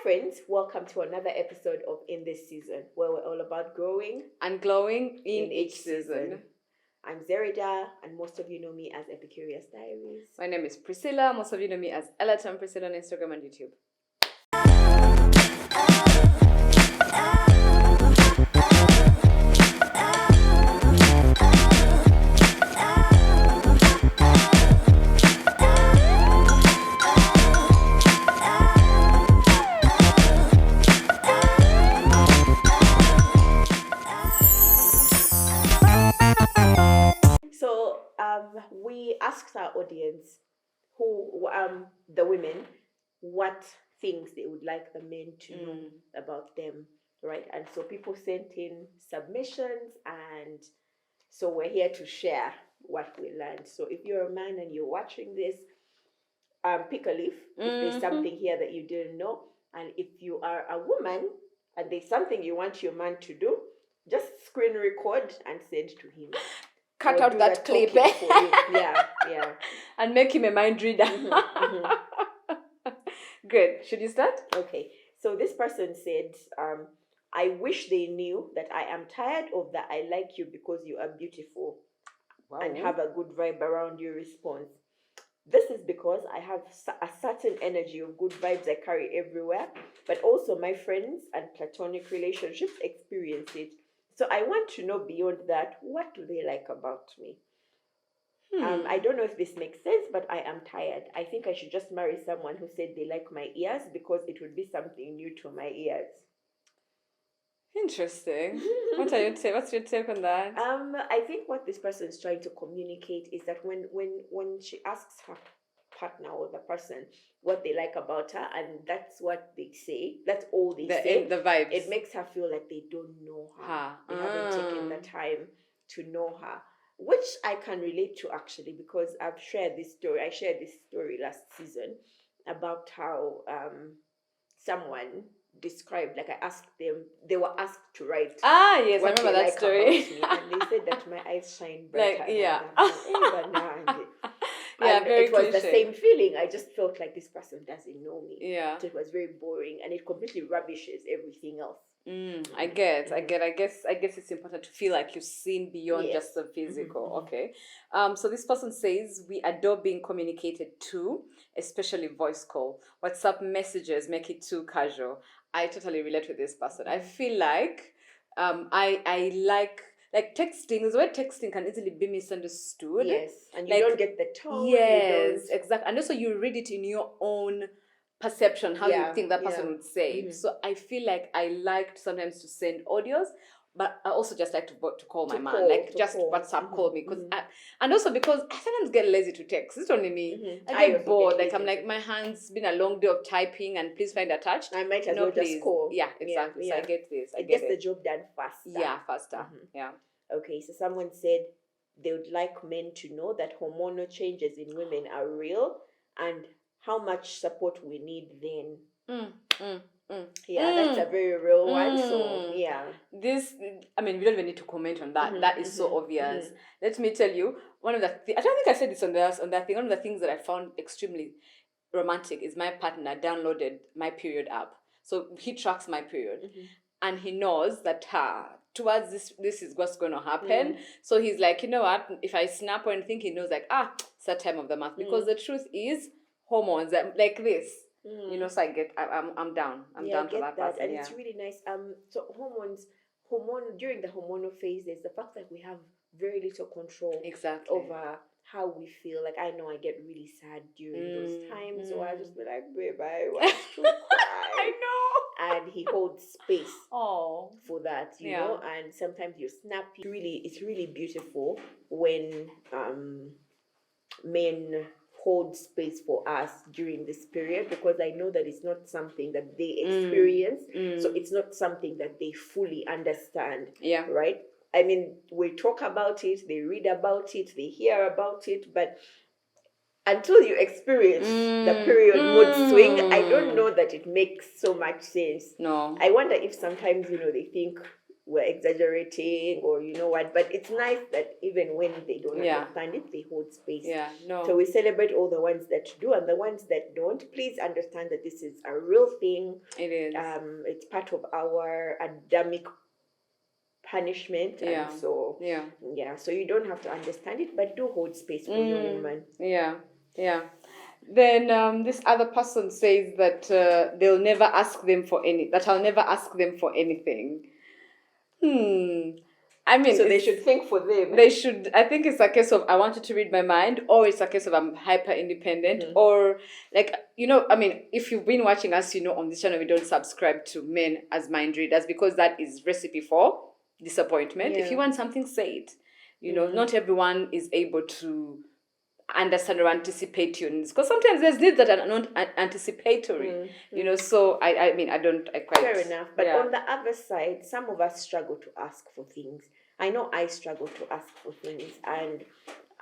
friends, welcome to another episode of In This Season, where we're all about growing and glowing in each season. I'm Zerida, and most of you know me as Epicurious Diaries. My name is Priscilla. Most of you know me as Elatam Priscilla on Instagram and YouTube. We asked our audience, the women, what things they would like the men to know about them, right? And so people sent in submissions, and so we're here to share what we learned. So if you're a man and you're watching this, pick a leaf if there's something here that you didn't know, and if you are a woman and there's something you want your man to do, just screen record and send to him. Cut out that clip. Yeah. And make him a mind reader. Good. Should you start? Okay. So this person said, I wish they knew that I am tired of the I like you because you are beautiful and have a good vibe around you response. This is because I have a certain energy of good vibes I carry everywhere, but also my friends and platonic relationships experience it. So I want to know beyond that, what do they like about me? I don't know if this makes sense, but I am tired. I think I should just marry someone who said they like my ears because it would be something new to my ears. Interesting. What's your take on that? I think what this person is trying to communicate is that when she asks her partner or the person what they like about her, and that's what they say, that's all they say, the vibes, it makes her feel like they don't know her. They haven't taken the time to know her, which I can relate to actually, because I shared this story last season about how someone described, like I asked them, they were asked to write yes, what I remember that story. About me, and they said that my eyes shine brighter. And it was cliche. the same feeling. I just felt like this person doesn't know me. Yeah. So it was very boring, and it completely rubbishes everything else. I guess it's important to feel like you've seen beyond just the physical. Okay. So this person says we adore being communicated to, especially voice call. WhatsApp messages make it too casual. I totally relate with this person. I feel like I like texting. The way texting can easily be misunderstood. Yes, and you don't get the tone. Yes, exactly. And also you read it in your own perception, how you think that person would say it. So I feel like I liked sometimes to send audios, but I also just like to call my man, WhatsApp call me, because and also because I sometimes get lazy to text. It's only me. I get bored. Like I'm like, my hand's been a long day of typing, and please find attached. I might as well just call. Yeah, exactly. So I get this. It gets the job done faster. Yeah, faster. Yeah. Okay, so someone said they would like men to know that hormonal changes in women are real and how much support we need then. That's a very real one. So this, I mean, we don't even need to comment on that. That is so obvious. Let me tell you, one of the I don't think I said this on that thing. One of the things that I found extremely romantic is my partner downloaded my period app, so he tracks my period, and he knows that towards this is what's going to happen. So he's like, you know what? If I snap or anything, he knows like it's that time of the month, because the truth is hormones like this. So I'm down. I'm down for that person. And it's really nice. So during the hormonal phase, there's the fact that we have very little control over how we feel. Like I know I get really sad during those times, so I just be like, babe, I want to cry. I know. And he holds space for that, you know. And sometimes you're snappy. It's really beautiful when men hold space for us during this period, because I know that it's not something that they experience, so it's not something that they fully understand. Yeah, right. I mean, we talk about it, they read about it, they hear about it, but until you experience the period mood swing, I don't know that it makes so much sense. No, I wonder if sometimes they think we're exaggerating or you know what. But it's nice that even when they don't Yeah. understand it, they hold space. Yeah, no. So we celebrate all the ones that do, and the ones that don't, please understand that this is a real thing. It is. It's part of our Adamic punishment, Yeah. and so so you don't have to understand it, but do hold space for your woman. Yeah. Then this other person says that they'll never ask them for that I'll never ask them for anything. I mean, so they should think for them. They should. I think it's a case of I want you to read my mind, or it's a case of I'm hyper independent, or like I mean, if you've been watching us, on this channel we don't subscribe to men as mind readers because that is recipe for disappointment. If you want something, say it. Not everyone is able to understand or anticipate your needs because sometimes there's needs that are not anticipatory. So I mean I quite fair enough. But on the other side, some of us struggle to ask for things. I know I struggle to ask for things, and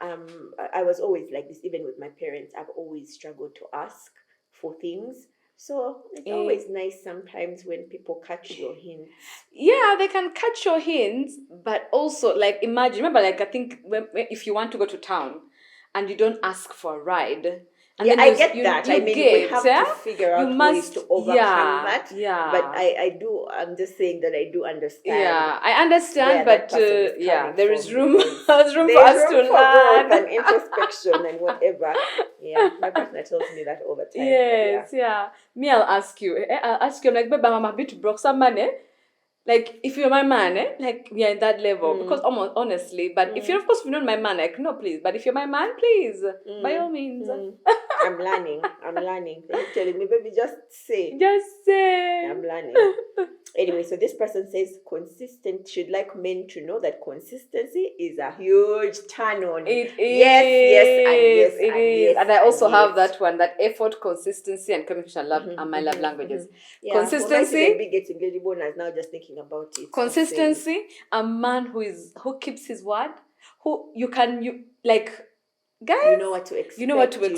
I was always like this. Even with my parents, I've always struggled to ask for things. So it's always nice sometimes when people catch your hints. Yeah, they can catch your hints, but also like remember, like I think if you want to go to town and you don't ask for a ride. And yeah, I get that. I mean, we have to figure out ways to overcome that. Yeah. But I'm just saying that I do understand. Yeah, I understand, but there is room. There's room for us to learn. Growth and introspection and whatever. Yeah, my partner tells me that all the time. Yes, Me, I'll ask you. I'm like, babe, I'm a bit broke. Some money. Like, if you're my man, like, we are in that level. Because almost honestly, but if you're, of course, if you're not my man, like, no, please. But if you're my man, please, by all means. I'm learning. They're telling me, baby, just say. Just say. I'm learning. Anyway, so this person says should like men to know that consistency is a huge turn on. It is. Yes, it is. And I also have that one, that effort, consistency, and communication are my love languages. Yeah, consistency. Well, now just thinking about it. Consistency, a man who keeps his word, guys, you know what to expect. You know that you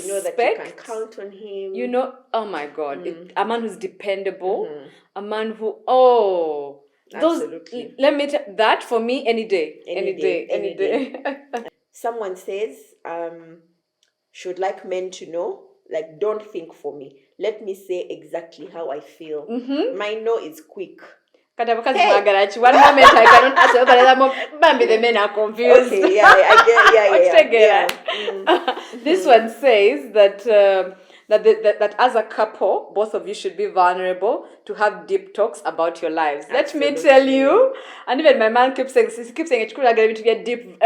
can count on him. Oh my God, a man who's dependable, a man who absolutely. Let me that for me any day. Any day. Someone says, should like men to know, like, don't think for me. Let me say exactly how I feel. My no is quick. One moment I cannot answer, but another moment the men are confused. Okay, I get. This one says that as a couple, both of you should be vulnerable to have deep talks about your lives. Absolutely. Let me tell you, and even my man keeps saying it's cool to be a deep.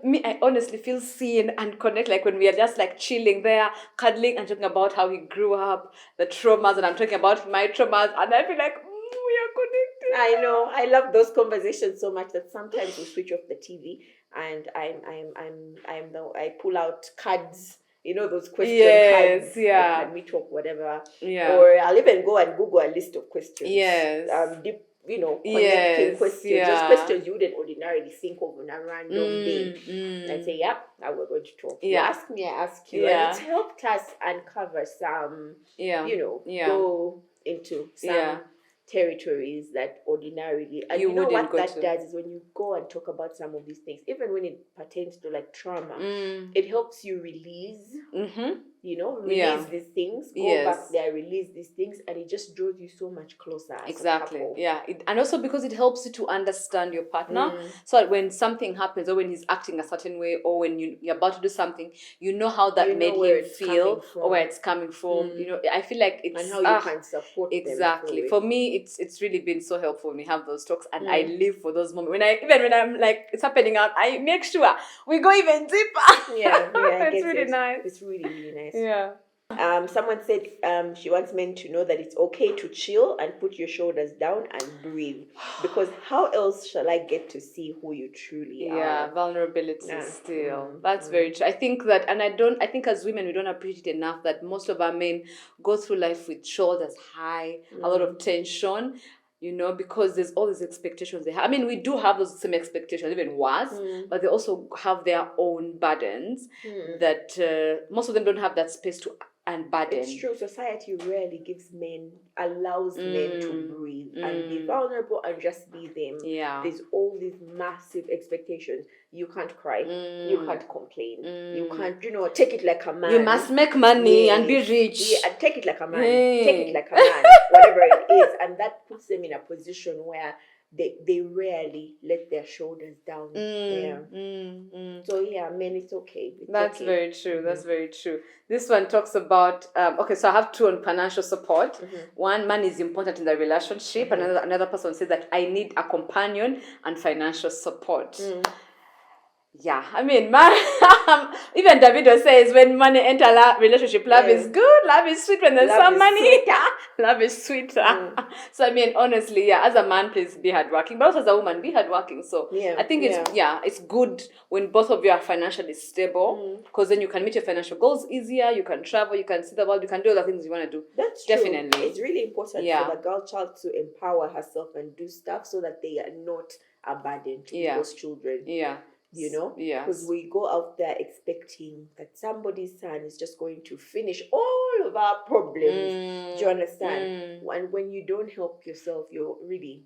Me, I honestly feel seen and connect, like when we are just like chilling there, cuddling and talking about how he grew up, the traumas, and I'm talking about my traumas, and I feel like we are connected. I know. I love those conversations so much that sometimes we switch off the TV and I pull out cards. Those question cards. Yeah. Can we talk whatever? Yeah. Or I'll even go and Google a list of questions. Yes. Deep, connecting questions. Yeah. Just questions you wouldn't ordinarily think of on a random day. And say, yep, now we're going to talk. Yeah. You ask me, I ask you. Yeah. And it's helped us uncover some, go into some territories that ordinarily, and you know what that does is when you go and talk about some of these things, even when it pertains to like trauma, it helps you release release these things, go back there, release these things, and it just draws you so much closer as exactly a couple. And also because it helps you to understand your partner, so that when something happens or when he's acting a certain way or when you're about to do something, you know how that made him feel or where it's coming from. I feel like it's and how you can support exactly them for me. It's really been so helpful when we have those talks, and I live for those moments. When I'm like it's happening out, I make sure we go even deeper. It's really nice. It's really, really nice. Yeah. Someone said she wants men to know that it's okay to chill and put your shoulders down and breathe, because how else shall I get to see who you truly are? Yeah, vulnerability still. That's very true. I think that, and I think as women we don't appreciate enough that most of our men go through life with shoulders high, a lot of tension. Because there's all these expectations they have. I mean, we do have those same expectations, even worse, but they also have their own burdens that most of them don't have that space to and burden. It's true. Society rarely allows men to breathe and be vulnerable and just be them. Yeah. There's all these massive expectations. You can't cry. You can't complain. You can't, take it like a man. You must make money and be rich. Yeah, and take it like a man. Take it like a man. Whatever it is. And that puts them in a position where they rarely let their shoulders down. So men, it's okay. That's very true. That's very true. This one talks about so I have two on financial support. One, man is important in the relationship. Another person says that I need a companion and financial support. Yeah, I mean, man, even Davido says when money enter relationship, love is good, love is sweet. When there's some money, love is sweeter. So I mean, honestly, as a man, please be hardworking, but also as a woman, be hardworking. So I think it's good when both of you are financially stable, because then you can meet your financial goals easier. You can travel, you can see the world, you can do all the things you want to do. That's definitely true. It's really important for the girl child to empower herself and do stuff so that they are not a burden to those children. Because we go out there expecting that somebody's son is just going to finish all of our problems. Do you understand? And when you don't help yourself, you're really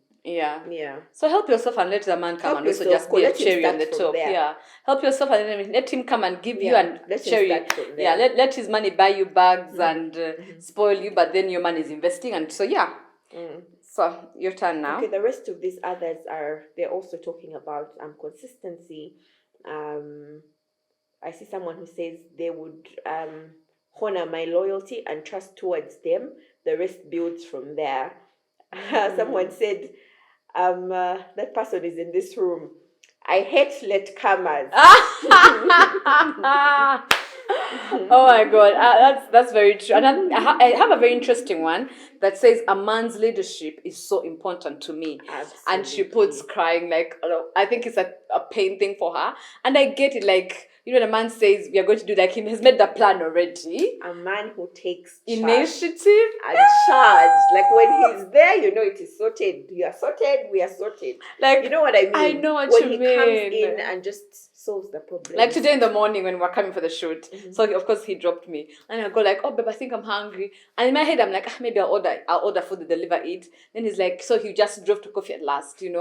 So help yourself and let the man come and also just be a cherry on the top. Help yourself and let him come and give you and cherry. Let his money buy you bags and spoil you, but then your man is investing, and so So your turn now. Okay, the rest of these others they're also talking about consistency. I see someone who says they would honor my loyalty and trust towards them. The rest builds from there. Someone said, that person is in this room. I hate latecomers. Oh my God, that's very true. And I have a very interesting one that says a man's leadership is so important to me. Absolutely. And she puts crying like, I think it's a pain thing for her. And I get it, like, when a man says we are going to do, like, he has made the plan already. A man who takes initiative and charge. Like when he's there, it is sorted. You are sorted, we are sorted. Like, you know what I mean? I know what when you mean. When he comes in and just solves the problem. Like today in the morning when we were coming for the shoot, so of course he dropped me, and I go like, oh babe, I think I'm hungry. And in my head I'm like, maybe I'll order food to deliver it. Then he's like, so he just drove to coffee at last, And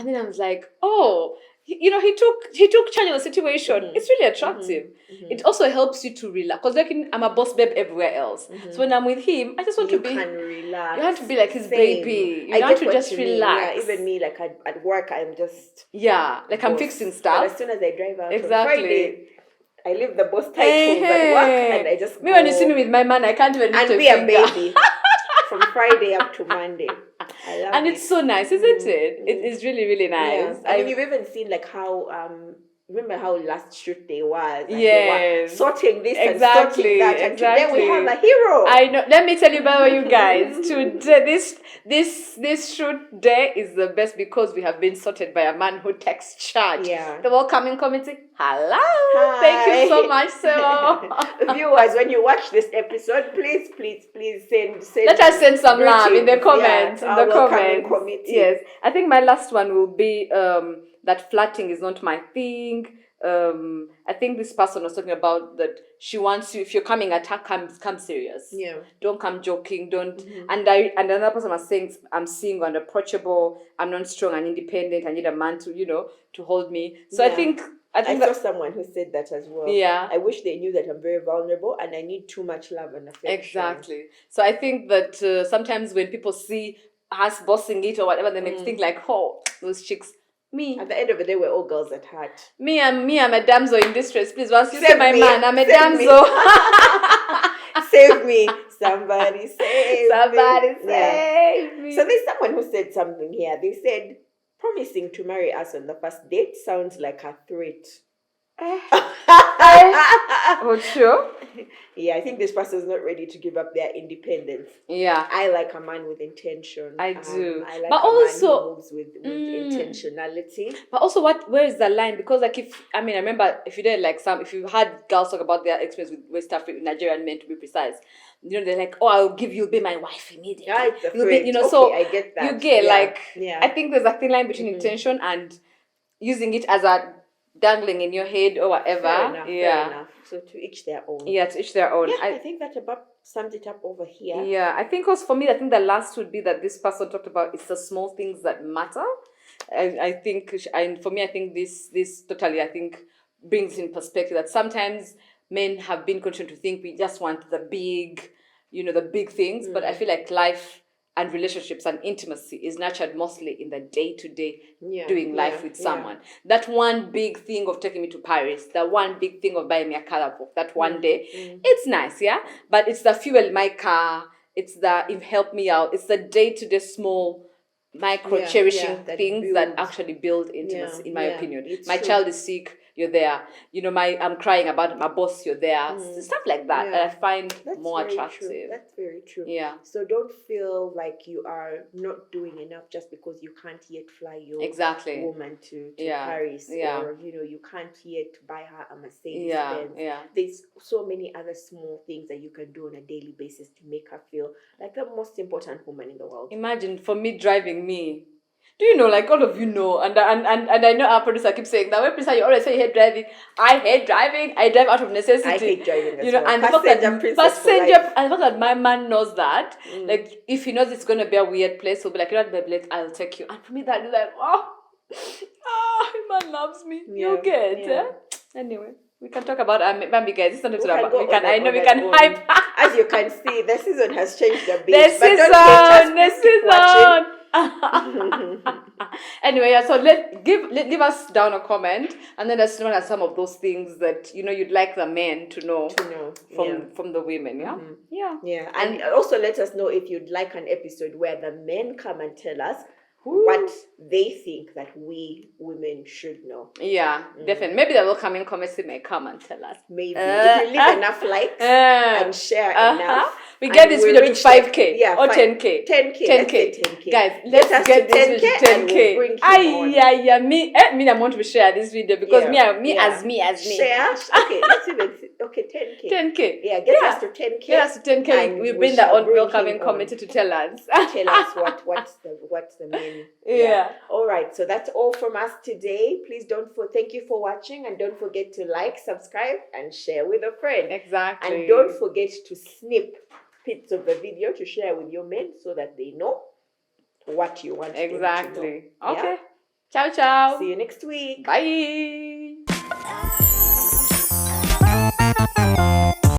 then I was like, oh. He took charge of the situation. It's really attractive. It also helps you to relax, because I'm a boss babe everywhere else. So when I'm with him, I just want to be. You can relax. You want to be like his baby. You want to just relax. Yeah, even me, like at work, I'm just. Yeah, like boss. I'm fixing stuff. But as soon as I drive out on Friday, I leave the boss titles at work, and I just. Me, when you see me with my man, I can't even. And be a baby. From Friday up to Monday. I love it. It's so nice, isn't it? It is really, really nice. Yeah. I mean, you've even seen like how remember how last shoot day was? And yes. They were sorting this and sorting that. And today we have a hero. I know. Let me tell you about you guys. Today, this shoot day is the best because we have been sorted by a man who takes charge. Yeah. The welcoming committee. Hello. Hi. Thank you so much, Sarah. Viewers, when you watch this episode, please send. Let us send some love in the comments. Yeah, in the comments. Committee. Yes. I think my last one will be that flirting is not my thing. I think this person was talking about that she wants you, if you're coming at her, come serious. Yeah. Don't come joking. Don't. And another person was saying, I'm single and approachable. I'm not strong and independent. I need a man to, to hold me. So I think I saw someone who said that as well. Yeah. I wish they knew that I'm very vulnerable and I need too much love and affection. Exactly. So I think that sometimes when people see us bossing it or whatever, they may think like, oh, those chicks. Me. At the end of the day, we're all girls at heart. I'm a damsel in distress. Please, once you say my man, I'm a damsel. Save me. Somebody save me. So there's someone who said something here. They said, promising to marry us on the first date sounds like a threat. Oh, sure. Yeah, I think this person is not ready to give up their independence. Yeah. I like a man with intention. I do. I like but a also, man who moves with intentionality. But also, where is the line? Because I remember if you had girls talk about their experience with West African Nigerian men, to be precise, they're like, oh, I'll give you'll be my wife immediately. Yeah, it's a threat. So I get that. You get I think there's a thin line between intention and using it as a dangling in your head or whatever. Fair enough. So to each their own. Yeah, to each their own. Yeah, I think that about sums it up over here. Yeah, I think also for me, I think the last would be that this person talked about it's the small things that matter. I think, and for me, I think this totally, I think, brings in perspective that sometimes men have been conditioned to think we just want the big, the big things, but I feel like life and relationships and intimacy is nurtured mostly in the day-to-day doing life with someone. That one big thing of taking me to Paris, that one big thing of buying me a color book, that one day, it's nice, but it's the fuel in my car, it's the it help me out, it's the day-to-day small micro cherishing things that actually build intimacy, in my opinion. My child is sick, you're there. I'm crying about my boss, you're there. Stuff like that that I find more attractive. That's very true. Yeah. So don't feel like you are not doing enough just because you can't yet fly your woman to Paris, or you can't yet buy her a Mercedes Benz. There's so many other small things that you can do on a daily basis to make her feel like the most important woman in the world. Imagine for me driving me. Do you know, like all of you know, and I know our producer keeps saying that when Prince, you always say you hate driving. I hate driving. I drive out of necessity. I hate driving as well. And the fact that my man knows that, like if he knows it's gonna be a weird place, he'll be like, babe, I'll take you. And for me, that is like, my man loves me. You get it. Anyway, we can talk about Bambi, guys. It's not about. We can hype. As you can see, the season has changed a bit. The season. Anyway, so leave us down a comment, and then let's know some of those things that you'd like the men to know from the women. And also let us know if you'd like an episode where the men come and tell us what they think that we women should know. Definitely. Maybe they will come in comments. They may come and tell us. Maybe if you leave enough likes and share enough, we get this video to 5K or 10K. 10K. Guys, let's get this video to 10K. Me, I want to share this video because me as me. Share. Okay, let's even 10K. Yeah, get us to 10K. Get us to 10K. We bring that on. We'll come in comment to tell us. Tell us what's the main. All right, so that's all from us today. Please thank you for watching, and don't forget to like, subscribe, and share with a friend. Exactly. And don't forget to snip bits of the video to share with your men so that they know what you want them to know. Okay. Ciao. See you next week. Bye.